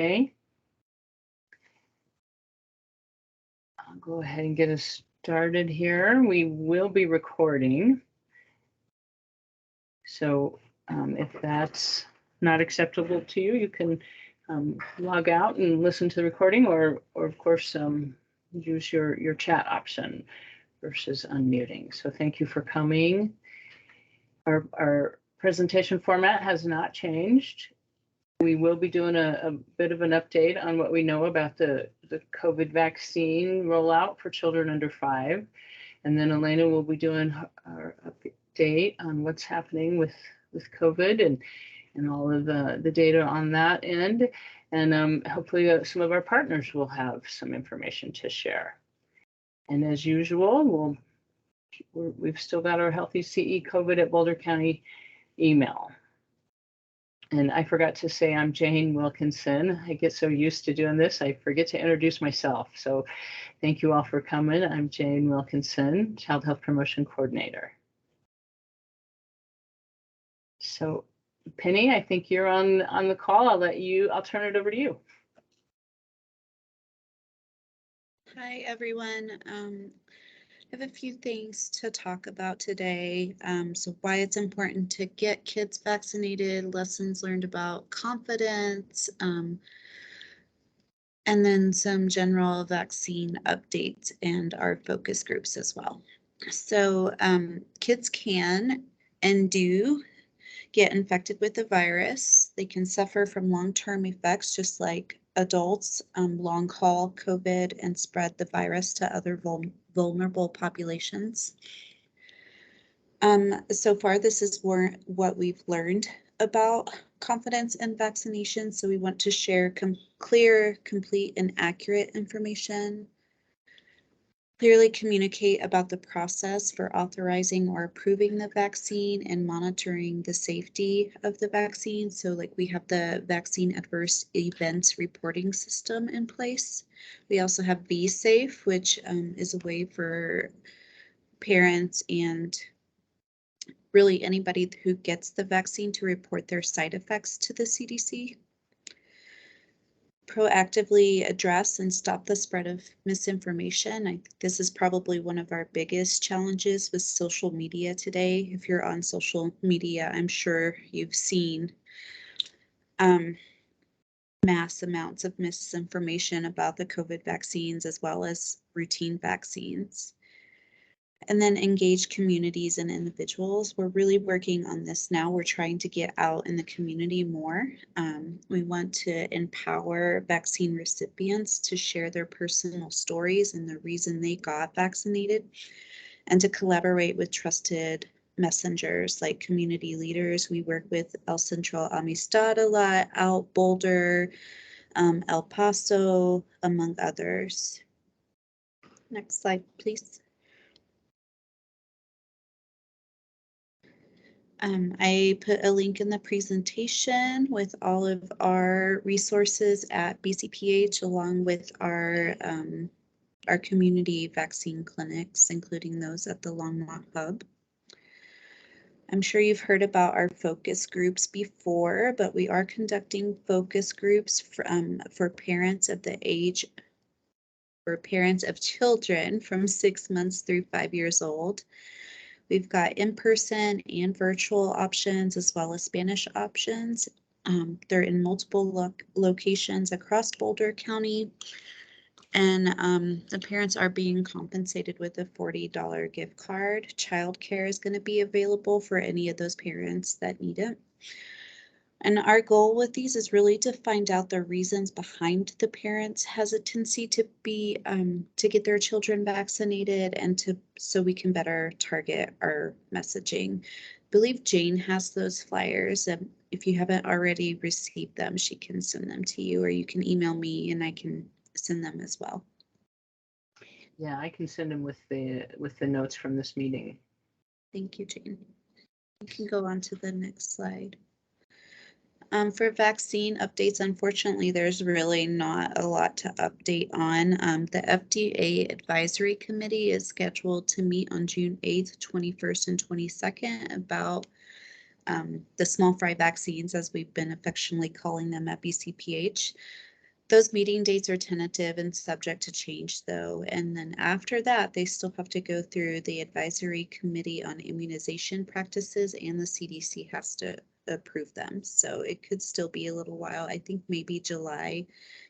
Okay. I'll go ahead and get us started here. We will be recording. So if that's not acceptable to you, you can log out and listen to the recording, or of course, use your chat option versus unmuting. So thank you for coming. Our presentation format has not changed. We will be doing a bit of an update on what we know about the COVID vaccine rollout for children under 5. And then Elena will be doing our update on what's happening with COVID and all of the data on that end. And hopefully some of our partners will have some information to share. And as usual, we've still got our Healthy CE COVID at Boulder County email. And I forgot to say I'm Jane Wilkinson. I get so used to doing this, I forget to introduce myself. So thank you all for coming. I'm Jane Wilkinson, Child Health Promotion Coordinator. So Penny, I think you're on the call. I'll turn it over to you. Hi, everyone. I have a few things to talk about today. So why it's important to get kids vaccinated, lessons learned about confidence, and then some general vaccine updates and our focus groups as well. So kids can and do get infected with the virus. They can suffer from long-term effects just like adults, long haul COVID, and spread the virus to other vulnerable populations. So far, this is what we've learned about confidence in vaccination. So we want to share clear, complete, and accurate information. Clearly communicate about the process for authorizing or approving the vaccine and monitoring the safety of the vaccine. So like we have the vaccine adverse events reporting system in place. We also have VSafe, which is a way for parents and really anybody who gets the vaccine to report their side effects to the CDC. Proactively address and stop the spread of misinformation. I think this is probably one of our biggest challenges with social media today. If you're on social media, I'm sure you've seen mass amounts of misinformation about the COVID vaccines as well as routine vaccines. And then engage communities and individuals. We're really working on this now. We're trying to get out in the community more. We want to empower vaccine recipients to share their personal stories and the reason they got vaccinated, and to collaborate with trusted messengers like community leaders. We work with El Central Amistad a lot, Boulder, El Paso, among others. Next slide, please. I put a link in the presentation with all of our resources at BCPH, along with our community vaccine clinics, including those at the Longmont Hub. I'm sure you've heard about our focus groups before, but we are conducting focus groups for parents of children from 6 months through 5 years old. We've got in-person and virtual options as well as Spanish options. They're in multiple locations across Boulder County, and the parents are being compensated with a $40 gift card. Childcare is going to be available for any of those parents that need it. And our goal with these is really to find out the reasons behind the parents' hesitancy to get their children vaccinated, and so we can better target our messaging. I believe Jane has those flyers, and if you haven't already received them, she can send them to you, or you can email me and I can send them as well. Yeah, I can send them with the notes from this meeting. Thank you, Jane. You can go on to the next slide. For vaccine updates, unfortunately, there's really not a lot to update on. The FDA Advisory Committee is scheduled to meet on June 8th, 21st, and 22nd about the small fry vaccines, as we've been affectionately calling them at BCPH. Those meeting dates are tentative and subject to change, though. And then after that, they still have to go through the Advisory Committee on Immunization Practices, and the CDC has to approve them. So it could still be a little while. I think maybe July,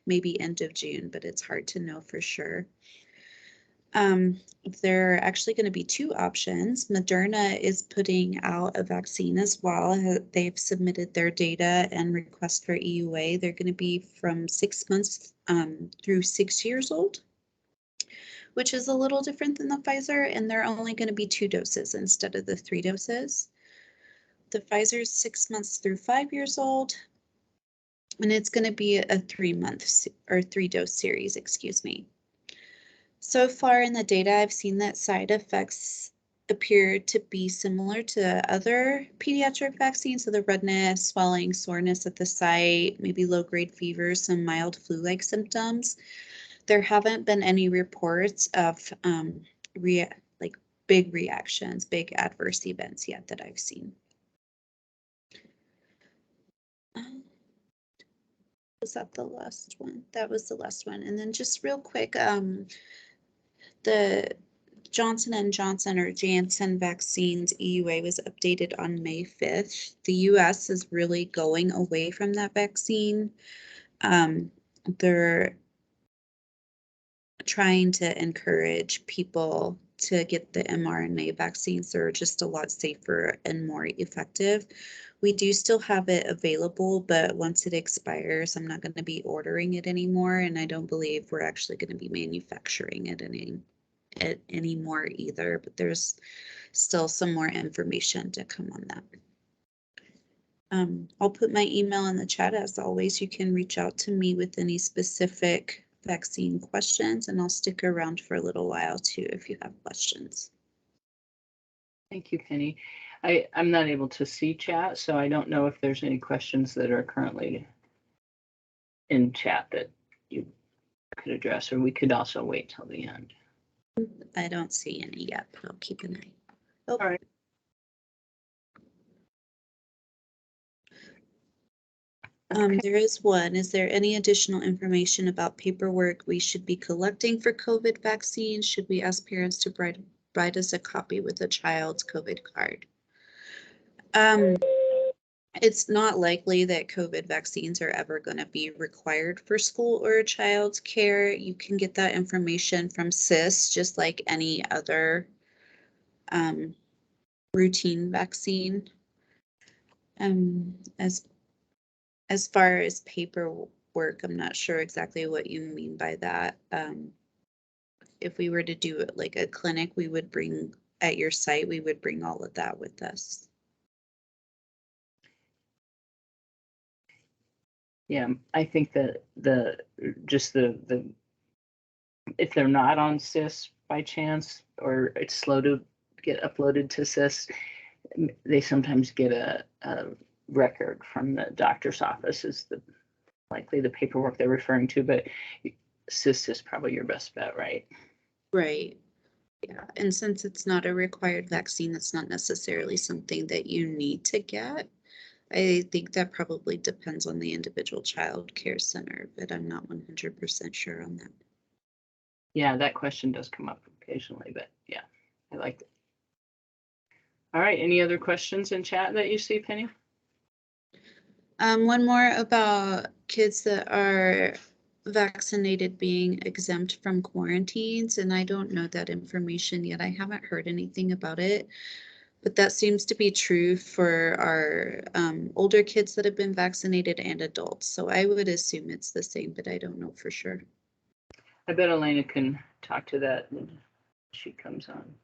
maybe end of June, but it's hard to know for sure. There are actually going to be two options. Moderna is putting out a vaccine as well. They've submitted their data and request for EUA. They're going to be from 6 months through 6 years old, which is a little different than the Pfizer, and they're only going to be 2 doses instead of the 3 doses. The Pfizer is 6 months through 5 years old, and it's going to be a 3-month or 3-dose series, excuse me. So far in the data, I've seen that side effects appear to be similar to other pediatric vaccines. So the redness, swelling, soreness at the site, maybe low-grade fever, some mild flu-like symptoms. There haven't been any reports of big reactions, big adverse events yet that I've seen. Was that the last one? That was the last one. And then just real quick, the Johnson & Johnson or Janssen vaccines EUA was updated on May 5th. The US is really going away from that vaccine. They're trying to encourage people to get the mRNA vaccines. They're just a lot safer and more effective. We do still have it available, but once it expires, I'm not going to be ordering it anymore. And I don't believe we're actually going to be manufacturing it anymore either, but there's still some more information to come on that. I'll put my email in the chat. As always, you can reach out to me with any specific vaccine questions, and I'll stick around for a little while too if you have questions. Thank you, Penny. I'm not able to see chat, so I don't know if there's any questions that are currently in chat that you could address, or we could also wait till the end. I don't see any yet, but I'll keep an eye. Oh. All right. There is one. Is there any additional information about paperwork we should be collecting for COVID vaccines? Should we ask parents to provide us a copy with a child's COVID card? It's not likely that COVID vaccines are ever going to be required for school or a child's care. You can get that information from CIS, just like any other routine vaccine. As far as paperwork, I'm not sure exactly what you mean by that. If we were to do it like a clinic, we would bring at your site, we would bring all of that with us. Yeah, I think that if they're not on CIS by chance, or it's slow to get uploaded to CIS, they sometimes get a record from the doctor's office is likely the paperwork they're referring to, but CIS is probably your best bet, right? Right. Yeah, and since it's not a required vaccine, it's not necessarily something that you need to get. I think that probably depends on the individual child care center, but I'm not 100% sure on that. Yeah, that question does come up occasionally, but yeah, I like it. All right, any other questions in chat that you see, Penny? One more about kids that are vaccinated being exempt from quarantines, and I don't know that information yet. I haven't heard anything about it, but that seems to be true for our older kids that have been vaccinated and adults. So I would assume it's the same, but I don't know for sure. I bet Elena can talk to that when she comes on.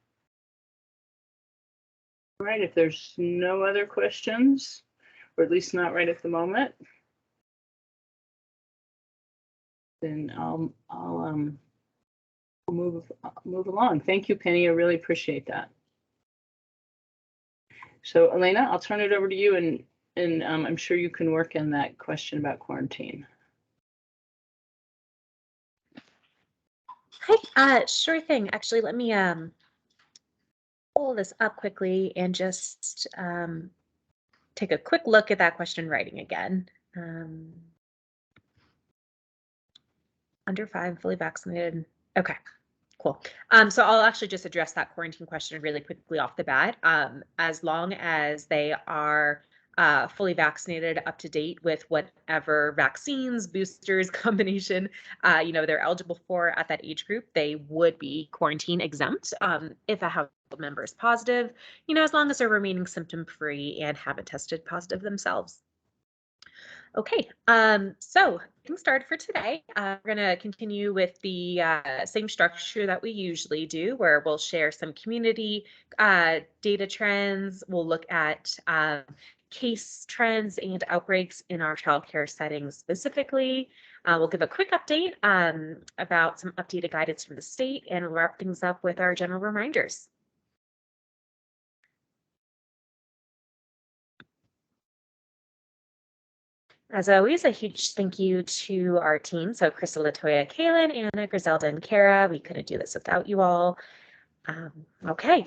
All right, if there's no other questions, or at least not right at the moment, then I'll move along. Thank you, Penny. I really appreciate that. So Elena, I'll turn it over to you, and I'm sure you can work on that question about quarantine. Hi, sure thing. Actually, let me pull this up quickly and just take a quick look at that question writing again. Under 5, fully vaccinated. Okay, cool. So I'll actually just address that quarantine question really quickly off the bat. As long as they are fully vaccinated, up to date with whatever vaccines, boosters, combination, they're eligible for at that age group, they would be quarantine exempt. If a household member is positive, as long as they're remaining symptom-free and haven't tested positive themselves. Okay, so getting started for today, we're going to continue with the same structure that we usually do, where we'll share some community data trends. We'll look at case trends and outbreaks in our childcare settings specifically. We'll give a quick update about some updated guidance from the state and wrap things up with our general reminders. As always, a huge thank you to our team. So Crystal, Latoya, Kaylin, Anna, Griselda, and Kara. We couldn't do this without you all. Okay,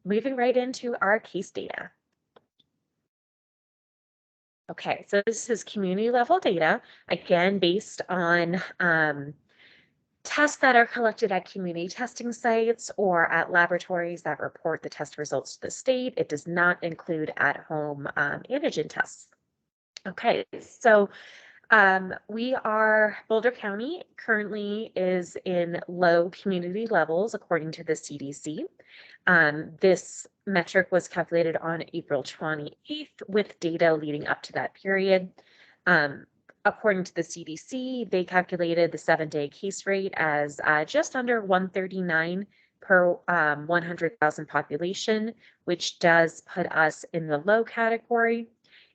moving right into our case data. Okay, so this is community level data, again, based on tests that are collected at community testing sites or at laboratories that report the test results to the state. It does not include at-home antigen tests. Okay, so Boulder County currently is in low community levels according to the CDC. This metric was calculated on April 28th with data leading up to that period. According to the CDC, they calculated the 7-day case rate as just under 139 per 100,000 population, which does put us in the low category.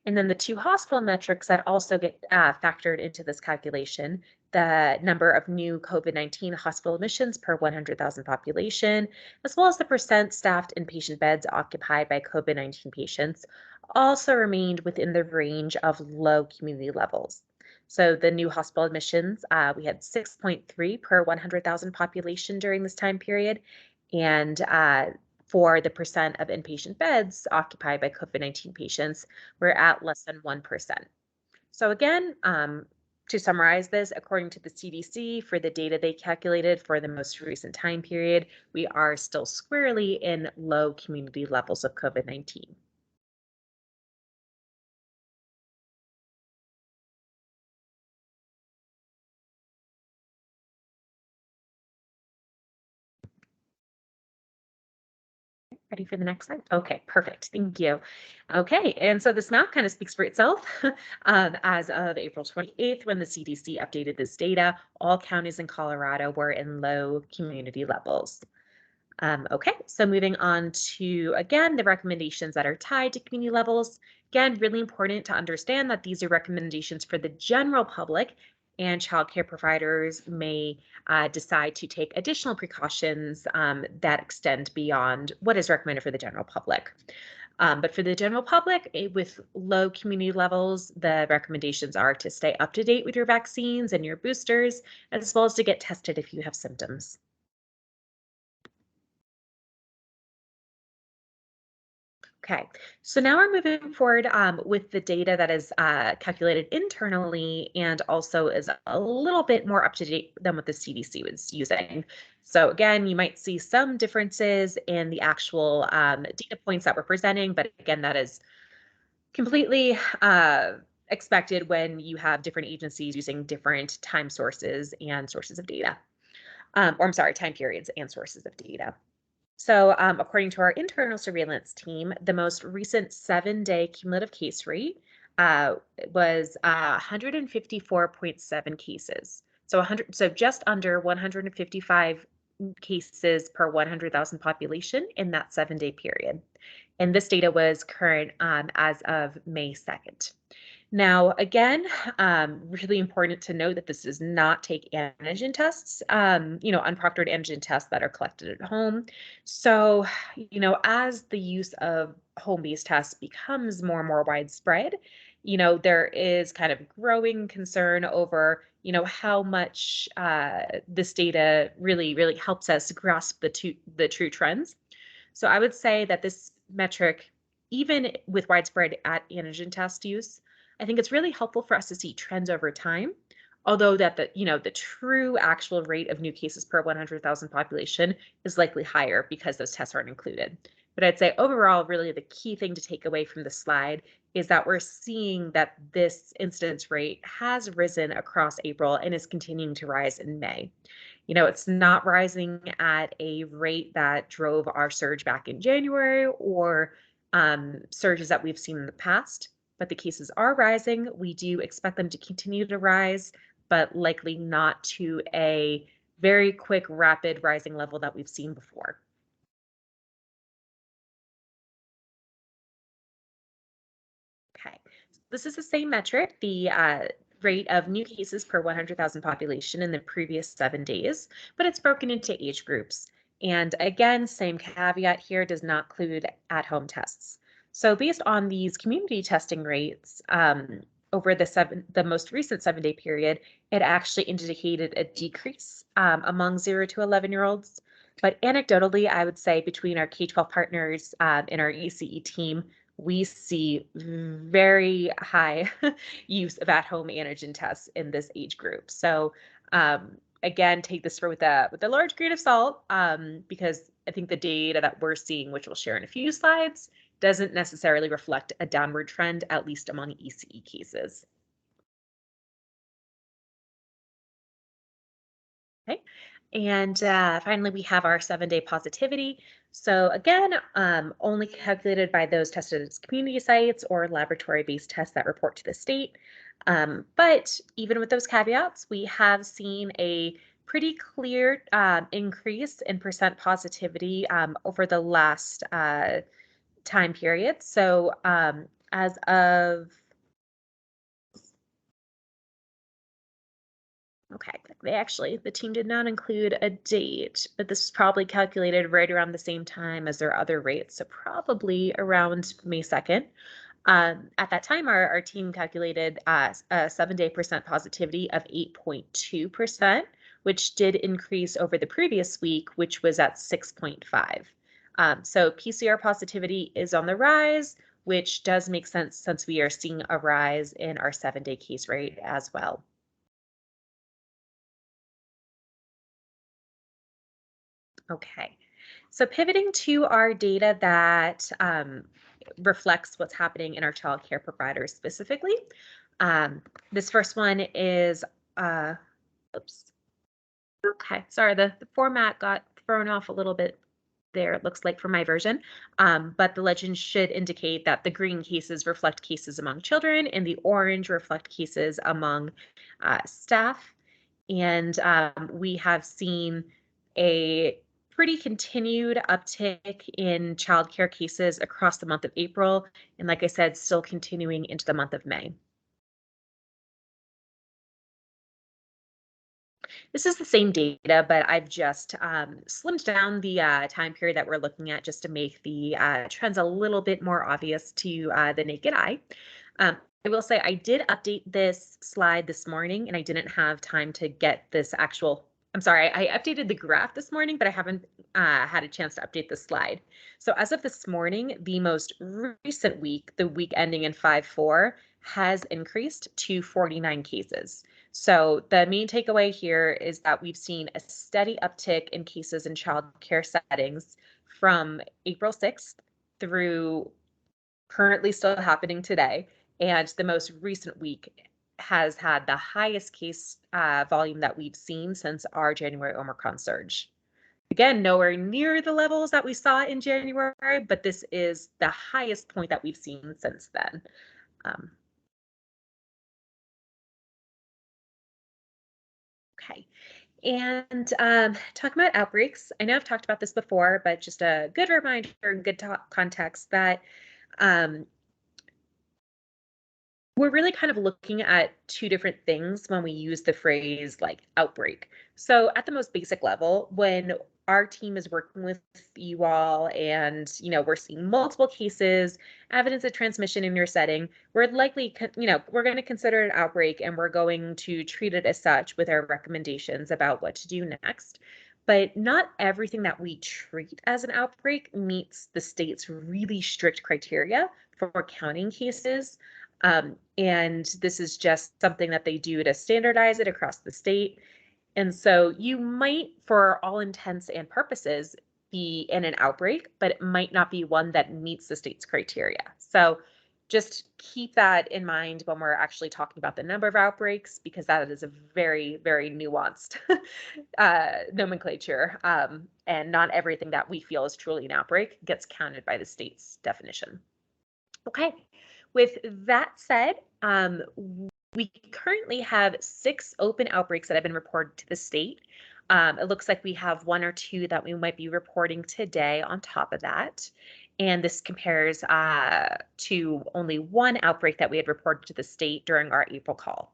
And then the two hospital metrics that also get factored into this calculation, the number of new COVID-19 hospital admissions per 100,000 population, as well as the percent staffed inpatient beds occupied by COVID-19 patients, also remained within the range of low community levels. So the new hospital admissions, we had 6.3 per 100,000 population during this time period, and for the percent of inpatient beds occupied by COVID-19 patients, we're at less than 1%. So again, to summarize this, according to the CDC, for the data they calculated for the most recent time period, we are still squarely in low community levels of COVID-19. Ready for the next slide? Okay, perfect. Thank you. Okay, and so this map kind of speaks for itself. As of April 28th, when the CDC updated this data, all counties in Colorado were in low community levels. Okay, so moving on to, again, the recommendations that are tied to community levels. Again, really important to understand that these are recommendations for the general public, and childcare providers may decide to take additional precautions that extend beyond what is recommended for the general public. But for the general public, with low community levels, the recommendations are to stay up to date with your vaccines and your boosters, as well as to get tested if you have symptoms. Okay, so now we're moving forward with the data that is calculated internally and also is a little bit more up to date than what the CDC was using. So again, you might see some differences in the actual data points that we're presenting, but again, that is completely expected when you have different agencies using different time sources and sources of data. Or I'm sorry, time periods and sources of data. So according to our internal surveillance team, the most recent 7-day cumulative case rate was 154.7 cases. So just under 155 cases per 100,000 population in that 7-day period. And this data was current as of May 2nd. Now, again, really important to know that this does not take antigen tests, unproctored antigen tests that are collected at home. So, as the use of home-based tests becomes more and more widespread, there is kind of growing concern over, how much this data really helps us grasp the true trends. So I would say that this metric even with widespread antigen test use, I think it's really helpful for us to see trends over time. Although that the true actual rate of new cases per 100,000 population is likely higher because those tests aren't included. But I'd say overall, really the key thing to take away from the slide is that we're seeing that this incidence rate has risen across April and is continuing to rise in May. It's not rising at a rate that drove our surge back in January or surges that we've seen in the past, but the cases are rising. We do expect them to continue to rise, but likely not to a very quick, rapid rising level that we've seen before. Okay, this is the same metric, the rate of new cases per 100,000 population in the previous 7 days, but it's broken into age groups. And again, same caveat here, does not include at-home tests. So based on these community testing rates, over the most recent 7-day period, it actually indicated a decrease among 0 to 11-year-olds. But anecdotally, I would say between our K-12 partners and our ECE team, we see very high use of at-home antigen tests in this age group. So again, take this with a large grain of salt because I think the data that we're seeing, which we'll share in a few slides, doesn't necessarily reflect a downward trend, at least among ECE cases. Okay. And finally, we have our 7-day positivity. So again, only calculated by those tested at community sites or laboratory-based tests that report to the state. But even with those caveats, we have seen a pretty clear increase in percent positivity over the last time period. So as of okay, the team did not include a date, but this is probably calculated right around the same time as their other rates, so probably around May 2nd. At that time, our team calculated a 7-day percent positivity of 8.2%, which did increase over the previous week, which was at 6.5. So PCR positivity is on the rise, which does make sense since we are seeing a rise in our 7-day case rate as well. Okay, so pivoting to our data that reflects what's happening in our child care providers specifically. This first one is, oops. Okay, sorry, the format got thrown off a little bit there, it looks like, for my version. But the legend should indicate that the green cases reflect cases among children and the orange reflect cases among staff. And we have seen a pretty continued uptick in childcare cases across the month of April. And like I said, still continuing into the month of May. This is the same data, but I've just slimmed down the time period that we're looking at just to make the trends a little bit more obvious to the naked eye. I will say I did update this slide this morning and I didn't have time to get this actual, I'm sorry, I updated the graph this morning, but I haven't had a chance to update the slide. So as of this morning, the most recent week, the week ending in 5/4, has increased to 49 cases. So the main takeaway here is that we've seen a steady uptick in cases in child care settings from April 6th through currently still happening today. And the most recent week has had the highest case volume that we've seen since our January Omicron surge. Again, nowhere near the levels that we saw in January, but this is the highest point that we've seen since then. Okay. And talking about outbreaks, I know I've talked about this before, but just a good reminder and good context that we're really kind of looking at two different things when we use the phrase like outbreak. So at the most basic level, when our team is working with you all and, we're seeing multiple cases, evidence of transmission in your setting, we're likely, we're going to consider it an outbreak and we're going to treat it as such with our recommendations about what to do next. but not everything that we treat as an outbreak meets the state's really strict criteria for counting cases. And this is just something that they do to standardize it across the state. And so you might, for all intents and purposes, be in an outbreak, but it might not be one that meets the state's criteria. So just keep that in mind when we're actually talking about the number of outbreaks, because that is a very, very nuanced nomenclature. And not everything that we feel is truly an outbreak gets counted by the state's definition. Okay, with that said, we currently have 6 open outbreaks that have been reported to the state. It looks like we have 1 or 2 that we might be reporting today on top of that. And this compares to only 1 outbreak that we had reported to the state during our April call.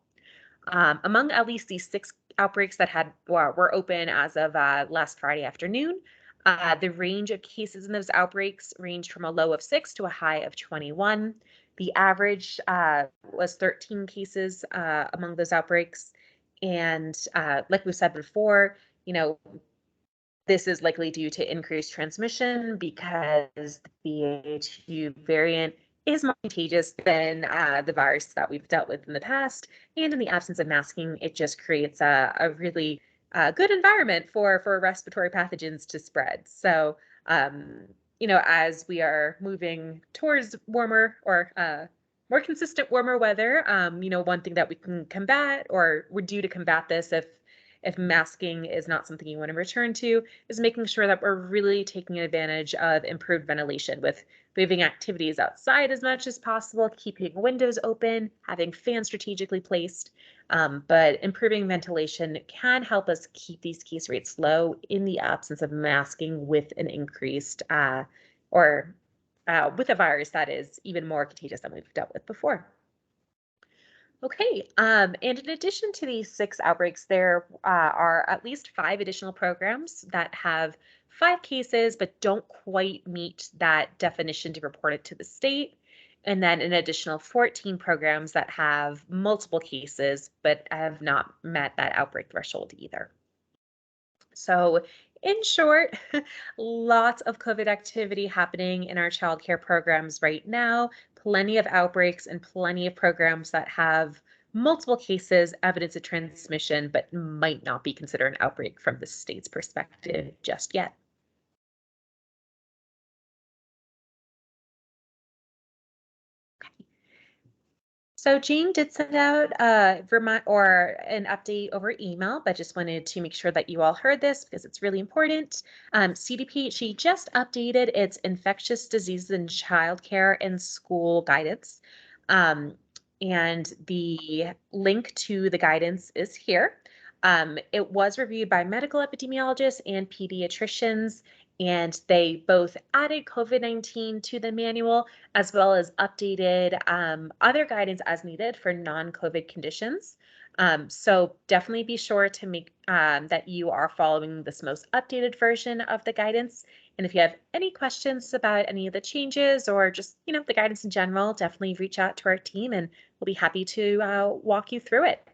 Among at least these 6 outbreaks that were open as of last Friday afternoon, the range of cases in those outbreaks ranged from a low of 6 to a high of 21. The average was 13 cases among those outbreaks. And like we said before, this is likely due to increased transmission because the BA.2 variant is more contagious than the virus that we've dealt with in the past. And in the absence of masking, it just creates a really good environment for respiratory pathogens to spread. So, as we are moving towards warmer or more consistent warmer weather, one thing that we can combat, or we're due to combat this if masking is not something you want to return to, is making sure that we're really taking advantage of improved ventilation with moving activities outside as much as possible, keeping windows open, having fans strategically placed. But improving ventilation can help us keep these case rates low in the absence of masking with an increased with a virus that is even more contagious than we've dealt with before. Okay, and in addition to these 6 outbreaks, there are at least 5 additional programs that have 5 cases but don't quite meet that definition to report it to the state. And then an additional 14 programs that have multiple cases but have not met that outbreak threshold either. So in short, lots of COVID activity happening in our childcare programs right now, plenty of outbreaks and plenty of programs that have multiple cases, evidence of transmission, but might not be considered an outbreak from the state's perspective just yet. So Jane did send out an update over email, but just wanted to make sure that you all heard this because it's really important. CDP, she just updated its infectious diseases in childcare and school guidance. And the link to the guidance is here. It was reviewed by medical epidemiologists and pediatricians, and they both added COVID-19 to the manual as well as updated other guidance as needed for non-COVID conditions. So definitely be sure to make that you are following this most updated version of the guidance. And if you have any questions about any of the changes or just, the guidance in general, definitely reach out to our team and we'll be happy to walk you through it.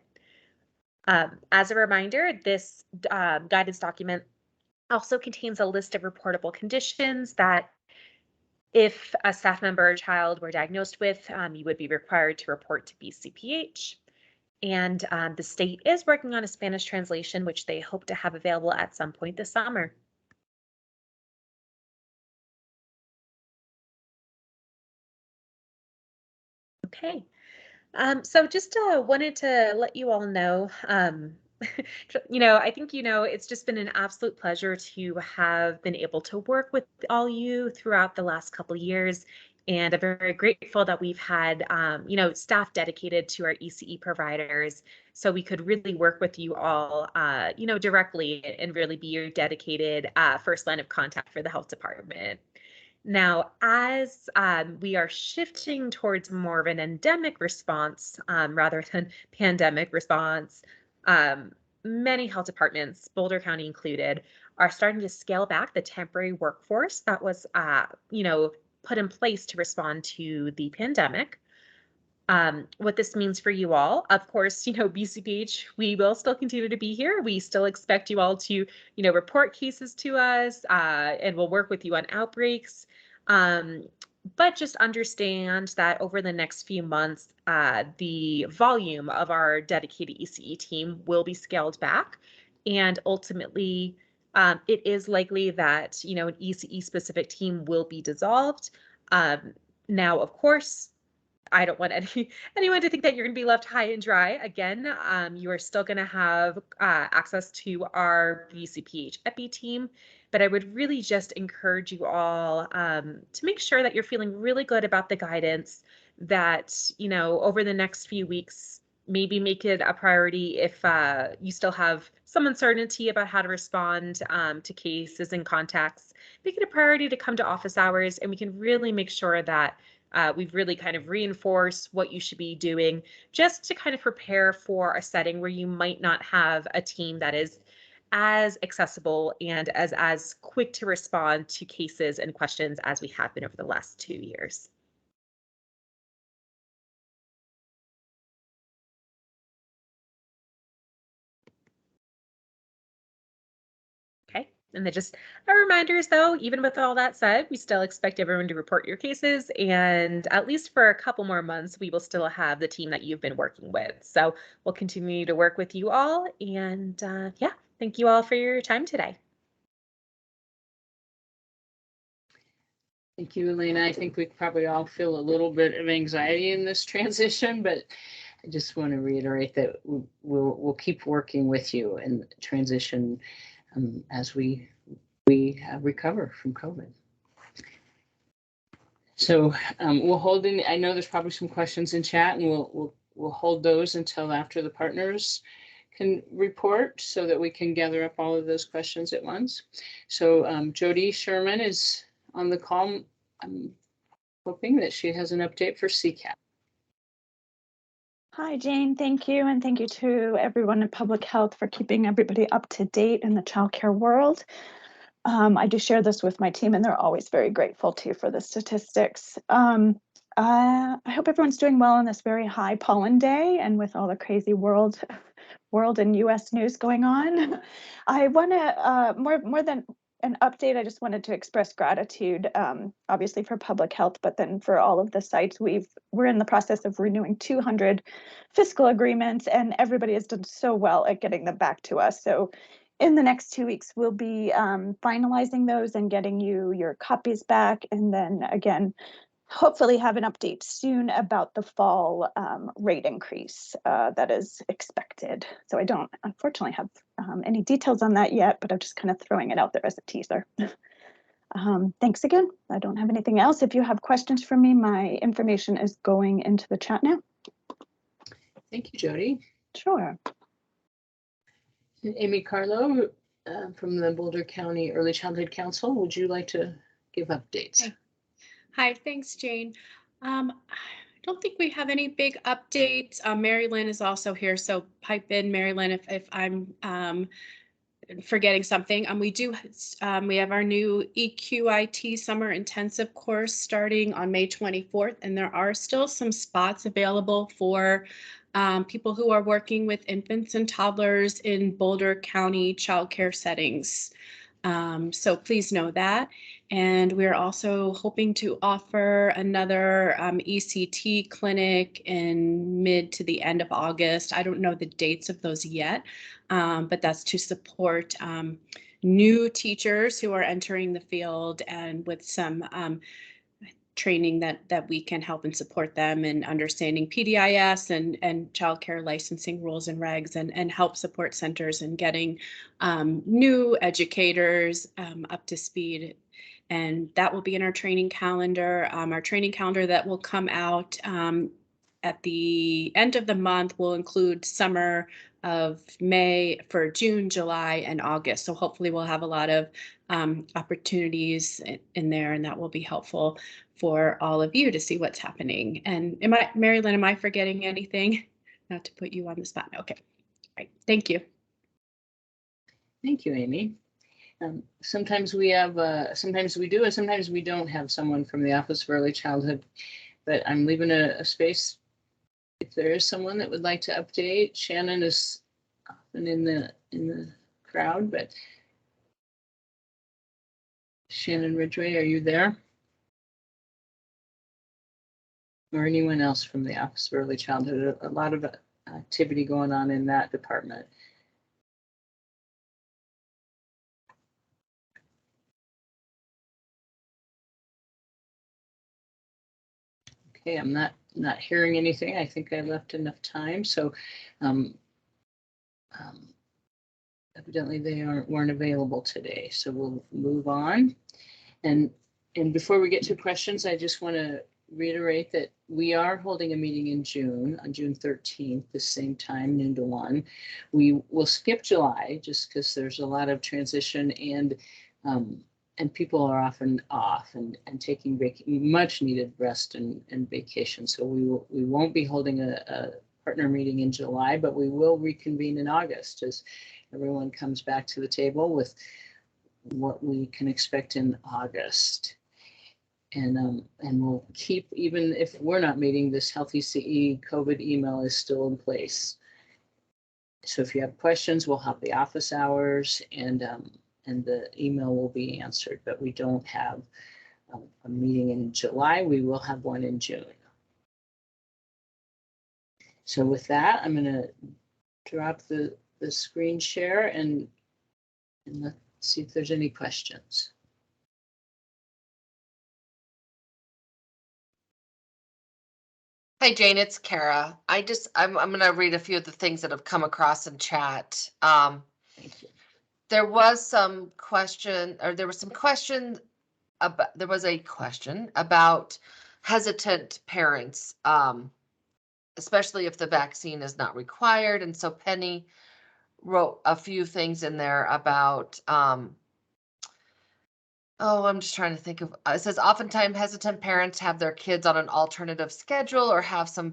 As a reminder, this guidance document also contains a list of reportable conditions that if a staff member or child were diagnosed with, you would be required to report to BCPH. And the state is working on a Spanish translation, which they hope to have available at some point this summer. Okay. So just wanted to let you all know, I think, it's just been an absolute pleasure to have been able to work with all you throughout the last couple of years. And I'm very grateful that we've had, staff dedicated to our ECE providers. So we could really work with you all, directly and really be your dedicated first line of contact for the health department. Now, as we are shifting towards more of an endemic response rather than pandemic response, many health departments, Boulder County included, are starting to scale back the temporary workforce that was, put in place to respond to the pandemic. What this means for you all. Of course, BCPH, we will still continue to be here. We still expect you all to, report cases to us, and we'll work with you on outbreaks. But just understand that over the next few months, the volume of our dedicated ECE team will be scaled back. And ultimately, it is likely that, an ECE specific team will be dissolved. Now, of course, I don't want anyone to think that you're going to be left high and dry. Again, you are still going to have access to our BCPH EPI team, but I would really just encourage you all to make sure that you're feeling really good about the guidance that, over the next few weeks, maybe make it a priority if you still have some uncertainty about how to respond to cases and contacts. Make it a priority to come to office hours, and we can really make sure that we've really kind of reinforced what you should be doing just to kind of prepare for a setting where you might not have a team that is as accessible and as quick to respond to cases and questions as we have been over the last 2 years. Okay. And then just a reminder, though, even with all that said, we still expect everyone to report your cases. And at least for a couple more months, we will still have the team that you've been working with. So we'll continue to work with you all. And yeah, thank you all for your time today. Thank you, Elena. I think we probably all feel a little bit of anxiety in this transition, but I just want to reiterate that we'll keep working with you in transition as we recover from COVID. So we'll hold in. I know there's probably some questions in chat, and we'll hold those until after the partners can report, so that we can gather up all of those questions at once. So Jody Sherman is on the call. I'm hoping that she has an update for CCAP. Hi, Jane. Thank you. And thank you to everyone in public health for keeping everybody up to date in the childcare world. I do share this with my team, and they're always very grateful too for the statistics. I hope everyone's doing well on this very high pollen day, and with all the crazy world and US news going on. I want to, more than an update, I just wanted to express gratitude, obviously for public health, but then for all of the sites. We're in the process of renewing 200 fiscal agreements, and everybody has done so well at getting them back to us. So in the next 2 weeks, we'll be finalizing those and getting you your copies back. And then again, hopefully have an update soon about the fall rate increase that is expected. So I don't unfortunately have any details on that yet, but I'm just kind of throwing it out there as a teaser. Thanks again. I don't have anything else. If you have questions for me, my information is going into the chat now. Thank you, Jody. Sure. Amy Carlo from the Boulder County Early Childhood Council, would you like to give updates? Hi, thanks, Jane. I don't think we have any big updates. Mary Lynn is also here, so pipe in, Mary Lynn, if I'm forgetting something. We have our new EQIT summer intensive course starting on May 24th, and there are still some spots available for people who are working with infants and toddlers in Boulder County childcare settings. So please know that. And we're also hoping to offer another ECT clinic in mid to the end of August. I don't know the dates of those yet, but that's to support new teachers who are entering the field, and with some training that we can help and support them in understanding PDIS and childcare licensing rules and regs, and help support centers in getting new educators up to speed. And that will be in our training calendar. Our training calendar that will come out at the end of the month will include summer of May for June, July, and August. So hopefully we'll have a lot of opportunities in there, and that will be helpful for all of you to see what's happening. And Mary Lynn, am I forgetting anything? Not to put you on the spot. Okay. All right. Thank you. Thank you, Amy. Sometimes we have, sometimes we do, and sometimes we don't have someone from the Office of Early Childhood, but I'm leaving a space if there is someone that would like to update, Shannon is often in the crowd, but Shannon Ridgway, are you there? Or anyone else from the Office of Early Childhood? A lot of activity going on in that department. Okay, I'm not hearing anything. I think I left enough time. So evidently they weren't available today. So we'll move on. And before we get to questions, I just want to reiterate that we are holding a meeting in June, on June 13th, the same time, noon to 1. We will skip July just because there's a lot of transition and people are often off and taking much needed rest and vacation. So we won't be holding a partner meeting in July, but we will reconvene in August as everyone comes back to the table with what we can expect in August. And we'll keep, even if we're not meeting, this Healthy CE COVID email is still in place. So if you have questions, we'll have the office hours and the email will be answered, but we don't have a meeting in July. We will have one in June. So with that, I'm going to drop the screen share and let's see if there's any questions. Hi, Jane, it's Kara. I'm going to read a few of the things that have come across in chat. Thank you. There was some question, or there was some question about, there was a question about hesitant parents, especially if the vaccine is not required. And so Penny wrote a few things in there about, oh, I'm just trying to think of, it says oftentimes hesitant parents have their kids on an alternative schedule or have some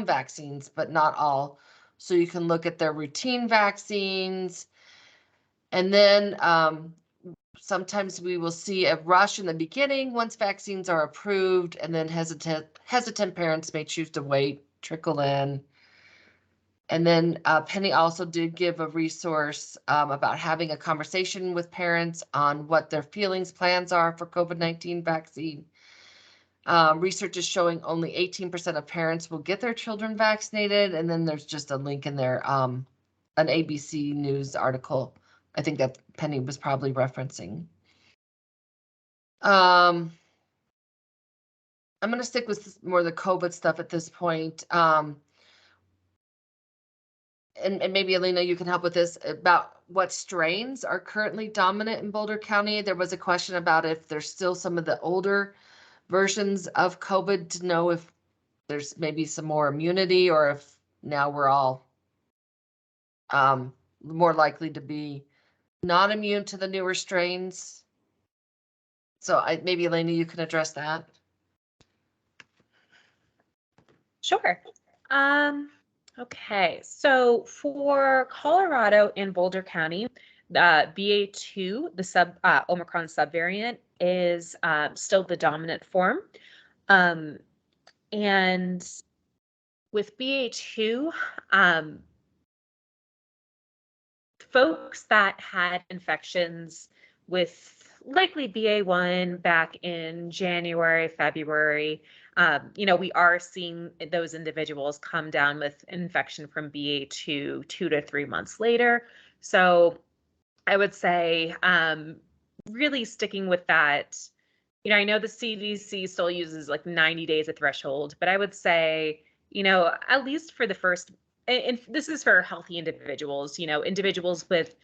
vaccines, but not all. So you can look at their routine vaccines. And then sometimes we will see a rush in the beginning once vaccines are approved, and then hesitant parents may choose to wait, trickle in. And then Penny also did give a resource about having a conversation with parents on what their feelings, plans are for COVID-19 vaccine. Research is showing only 18% of parents will get their children vaccinated. And then there's just a link in there, an ABC News article. I think that Penny was probably referencing. I'm going to stick with more of the COVID stuff at this point. And maybe Alina, you can help with this about what strains are currently dominant in Boulder County. There was a question about if there's still some of the older versions of COVID, to know if there's maybe some more immunity or if now we're all more likely to be not immune to the newer strains. So maybe Elena, you can address that. Sure. Okay, so for Colorado and Boulder County, BA2, the Omicron subvariant, is still the dominant form. And with BA2, folks that had infections with likely BA1 back in January, February, we are seeing those individuals come down with infection from BA2 2 to 3 months later. So I would say really sticking with that. I know the CDC still uses like 90 days a threshold, but I would say, at least for the first, and this is for healthy individuals, individuals with,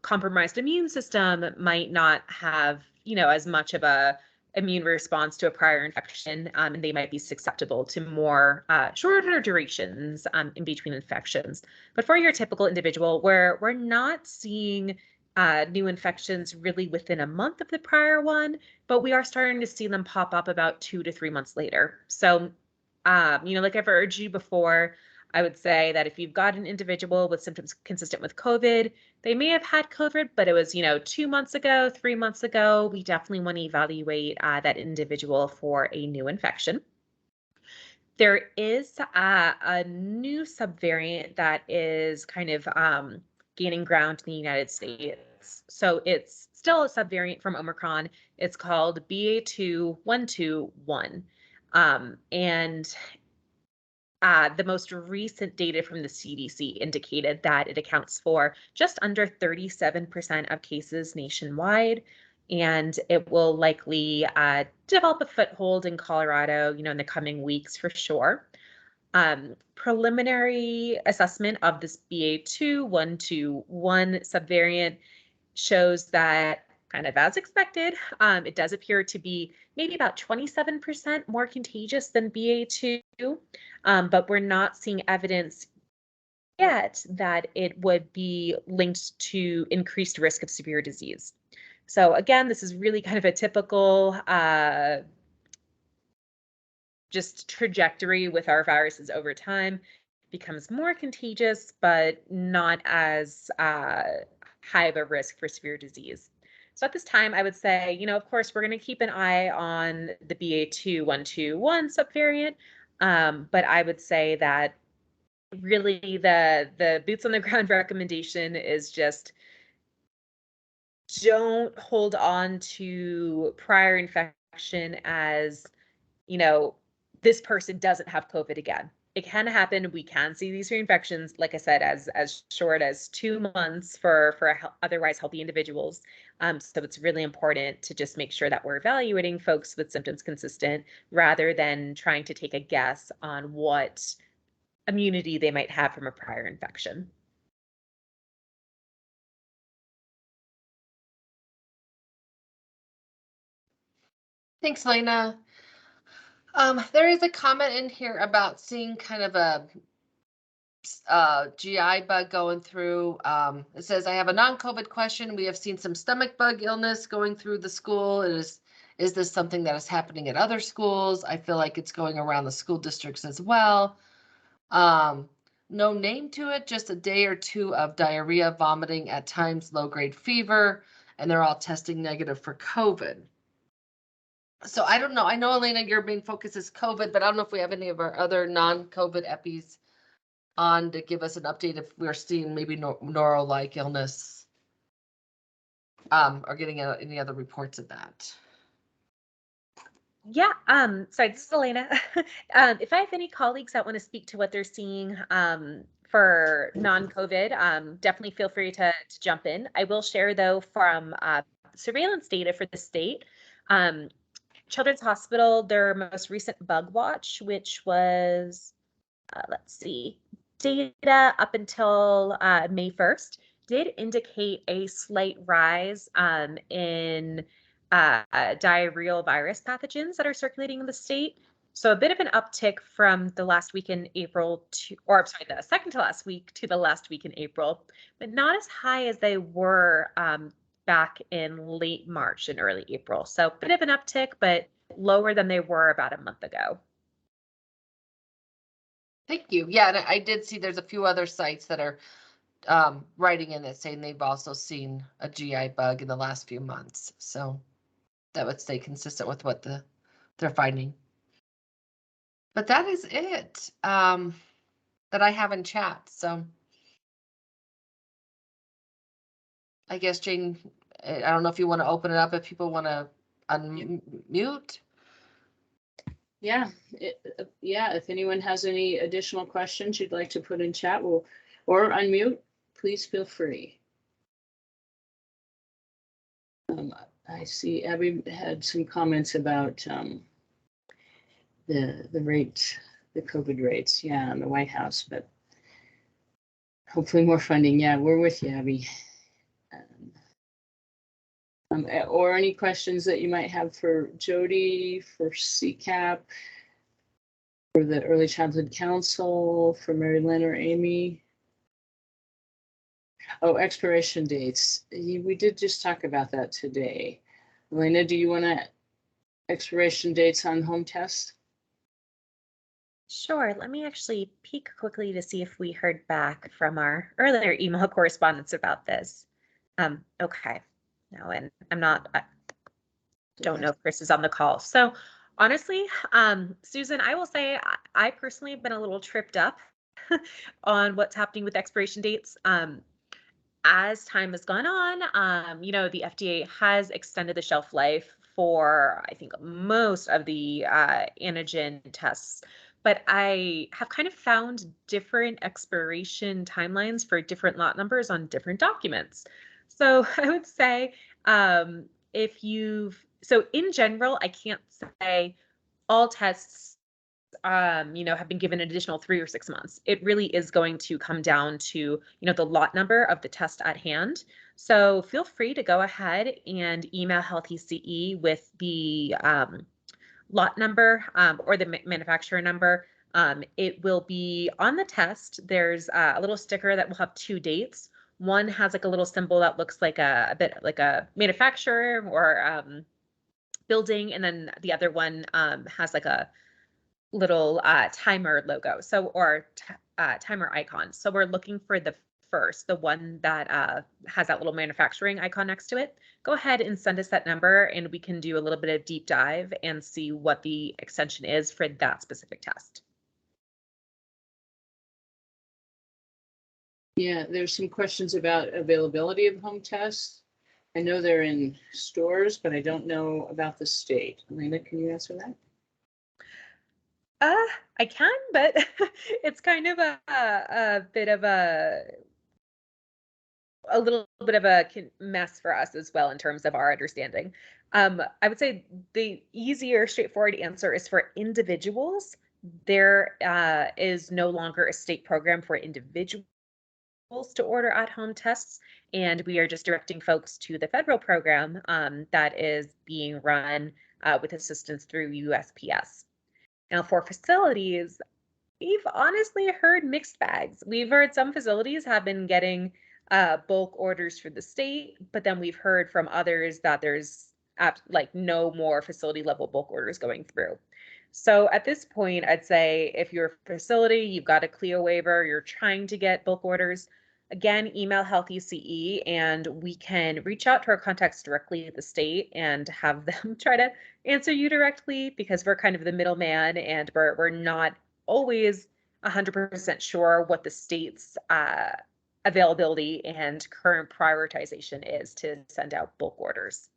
compromised immune system might not have, as much of a immune response to a prior infection, and they might be susceptible to more shorter durations in between infections. But for your typical individual, where we're not seeing new infections really within a month of the prior one, but we are starting to see them pop up about 2 to 3 months later. So, like I've urged you before, I would say that if you've got an individual with symptoms consistent with COVID, they may have had COVID, but it was, 2 months ago, 3 months ago, we definitely want to evaluate that individual for a new infection. There is a new subvariant that is kind of gaining ground in the United States. So it's still a subvariant from Omicron. It's called BA.2.121. And the most recent data from the CDC indicated that it accounts for just under 37% of cases nationwide, and it will likely develop a foothold in Colorado, in the coming weeks for sure. Preliminary assessment of this BA.2.121 subvariant shows that, kind of as expected, it does appear to be maybe about 27% more contagious than BA.2, but we're not seeing evidence yet that it would be linked to increased risk of severe disease. So again, this is really kind of a typical just trajectory with our viruses over time. Becomes more contagious, but not as high of a risk for severe disease. So at this time, I would say, of course, we're going to keep an eye on the BA.2.121 subvariant, but I would say that really the boots on the ground recommendation is just don't hold on to prior infection as, this person doesn't have COVID again. It can happen. We can see these reinfections, like I said, as short as 2 months for otherwise healthy individuals. So it's really important to just make sure that we're evaluating folks with symptoms consistent rather than trying to take a guess on what immunity they might have from a prior infection. Thanks, Lena. There is a comment in here about seeing kind of a GI bug going through. It says, I have a non-COVID question. We have seen some stomach bug illness going through the school. Is this something that is happening at other schools? I feel like it's going around the school districts as well. No name to it, just a day or two of diarrhea, vomiting, at times low-grade fever, and they're all testing negative for COVID. So I don't know. I know, Elena, your main focus is COVID, but I don't know if we have any of our other non-COVID EPIs on to give us an update if we're seeing maybe noro-like illness or getting any other reports of that. Yeah, sorry, this is Elena. If I have any colleagues that want to speak to what they're seeing for non-COVID, definitely feel free to jump in. I will share, though, from surveillance data for the state. Children's Hospital, their most recent bug watch, which was, let's see, data up until May 1st, did indicate a slight rise in diarrheal virus pathogens that are circulating in the state. So a bit of an uptick from the last week in April the second to last week to the last week in April, but not as high as they were back in late March and early April. So a bit of an uptick, but lower than they were about a month ago. Thank you. Yeah, and I did see there's a few other sites that are writing in it saying they've also seen a GI bug in the last few months. So that would stay consistent with what they're finding. But that is it that I have in chat. So I guess, Jane, I don't know if you want to open it up if people want to unmute. Yeah, if anyone has any additional questions you'd like to put in chat or unmute, please feel free. I see Abby had some comments about the rates, the COVID rates, in the White House, but hopefully more funding. Yeah, we're with you, Abby. Or any questions that you might have for Jody, for CCAP, for the Early Childhood Council, for Mary Lynn or Amy. Oh, expiration dates. We did just talk about that today. Elena, do you want to expiration dates on home tests? Sure. Let me actually peek quickly to see if we heard back from our earlier email correspondence about this. Okay. No, and I don't know if Chris is on the call. So Honestly, Susan, I will say I personally have been a little tripped up on what's happening with expiration dates. As time has gone on, you know, the FDA has extended the shelf life for, I think, most of the antigen tests, but I have kind of found different expiration timelines for different lot numbers on different documents. So I would say if you've, so in general, I can't say all tests you know, have been given an additional 3 or 6 months. It really is going to come down to, you know, the lot number of the test at hand. So feel free to go ahead and email Healthy CE with the lot number or the manufacturer number. It will be on the test. There's a little sticker that will have 2 dates. One has like a little symbol that looks like a bit like a manufacturer or building, and then the other one has like a little timer logo, so or timer icon. So we're looking for the first, the one that has that little manufacturing icon next to it. Go ahead and send us that number and we can do a little bit of deep dive and see what the extension is for that specific test. Yeah, there's some questions about availability of home tests. I know they're in stores, but I don't know about the state. Elena, can you answer that? I can, but it's kind of a bit of a little bit of a mess for us as well in terms of our understanding. I would say the easier, straightforward answer is for individuals. There is no longer a state program for individuals to order at-home tests, and we are just directing folks to the federal program that is being run with assistance through USPS. Now, for facilities, we've honestly heard mixed bags. We've heard some facilities have been getting bulk orders for the state, but then we've heard from others that there's like no more facility level bulk orders going through. So at this point, I'd say if you're a facility, you've got a CLIA waiver, you're trying to get bulk orders, again, email Healthy CE and we can reach out to our contacts directly at the state and have them try to answer you directly, because we're kind of the middleman and we're not always 100% sure what the state's availability and current prioritization is to send out bulk orders.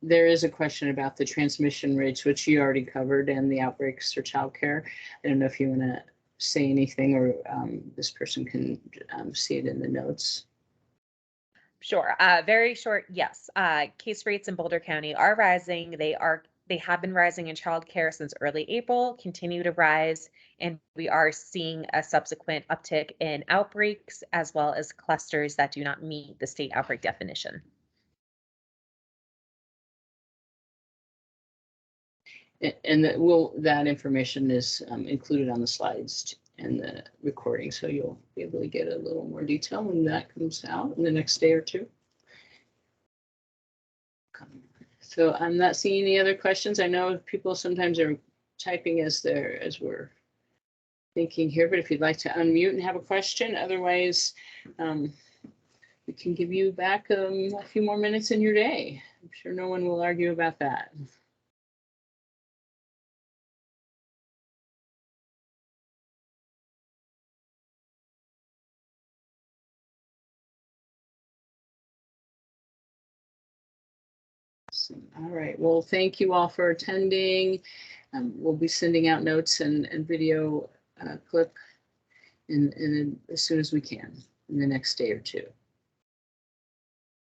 There is a question about the transmission rates, which you already covered, and the outbreaks for childcare. I don't know if you want to say anything, or this person can see it in the notes. Sure. Very short. Yes. Case rates in Boulder County are rising. They have been rising in childcare since early April, continue to rise, and we are seeing a subsequent uptick in outbreaks as well as clusters that do not meet the state outbreak definition. And that information is included on the slides and the recording, so you'll be able to get a little more detail when that comes out in the next day or two. So I'm not seeing any other questions. I know people sometimes are typing as we're thinking here, but if you'd like to unmute and have a question, otherwise we can give you back a few more minutes in your day. I'm sure no one will argue about that. All right, well, thank you all for attending. We'll be sending out notes and video clip in as soon as we can in the next day or two.